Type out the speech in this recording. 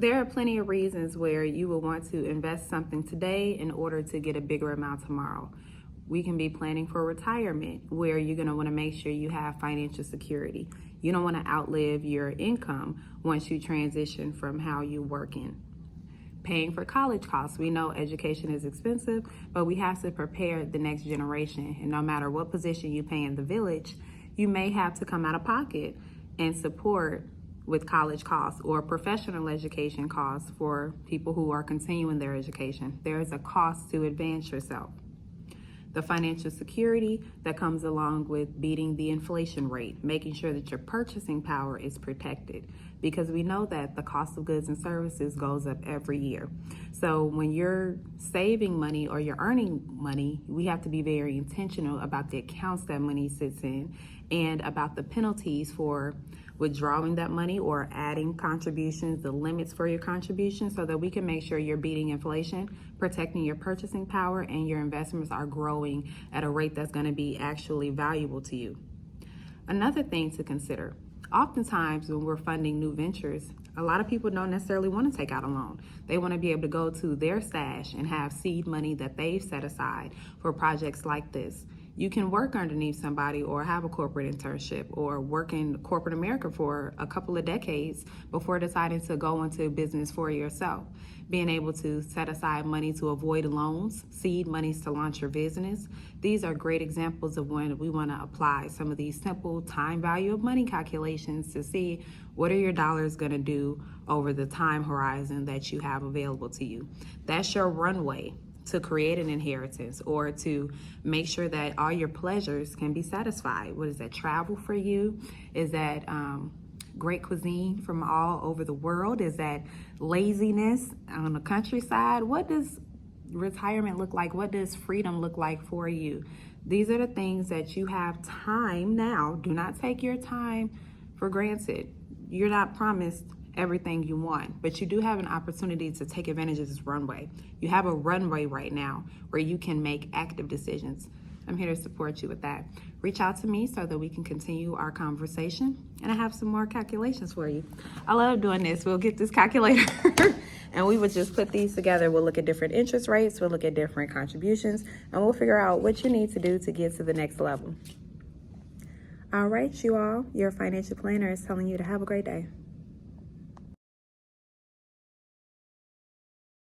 There are plenty of reasons where you will want to invest something today in order to get a bigger amount tomorrow. We can be planning for retirement, where you're going to want to make sure you have financial security. You don't want to outlive your income once you transition from how you're working. Paying for college costs. We know education is expensive, but we have to prepare the next generation. And no matter what position you pay in the village, you may have to come out of pocket and support with college costs or professional education costs for people who are continuing their education. There is a cost to advance yourself. The financial security that comes along with beating the inflation rate, making sure that your purchasing power is protected, because we know that the cost of goods and services goes up every year. So when you're saving money or you're earning money, we have to be very intentional about the accounts that money sits in and about the penalties for withdrawing that money or adding contributions, the limits for your contributions, so that we can make sure you're beating inflation, protecting your purchasing power, and your investments are growing at a rate that's going to be actually valuable to you. Another thing to consider, oftentimes when we're funding new ventures, a lot of people don't necessarily want to take out a loan. They want to be able to go to their stash and have seed money that they've set aside for projects like this. You can work underneath somebody or have a corporate internship or work in corporate America for a couple of decades before deciding to go into business for yourself. Being able to set aside money to avoid loans, seed monies to launch your business. These are great examples of when we want to apply some of these simple time value of money calculations to see what are your dollars going to do over the time horizon that you have available to you. That's your runway to create an inheritance or to make sure that all your pleasures can be satisfied. What is that? Travel for you? Is that great cuisine from all over the world? Is that laziness on the countryside? What does retirement look like? What does freedom look like for you? These are the things that you have time now. Do not take your time for granted. You're not promised everything you want, but you do have an opportunity to take advantage of this runway. You have a runway right now where you can make active decisions. I'm here to support you with that. Reach out to me so that we can continue our conversation, and I have some more calculations for you. I love doing this. We'll get this calculator and we would just put these together. We'll look at different interest rates, we'll look at different contributions, and we'll figure out what you need to do to get to the next level. All right, you all, your financial planner is telling you to have a great day.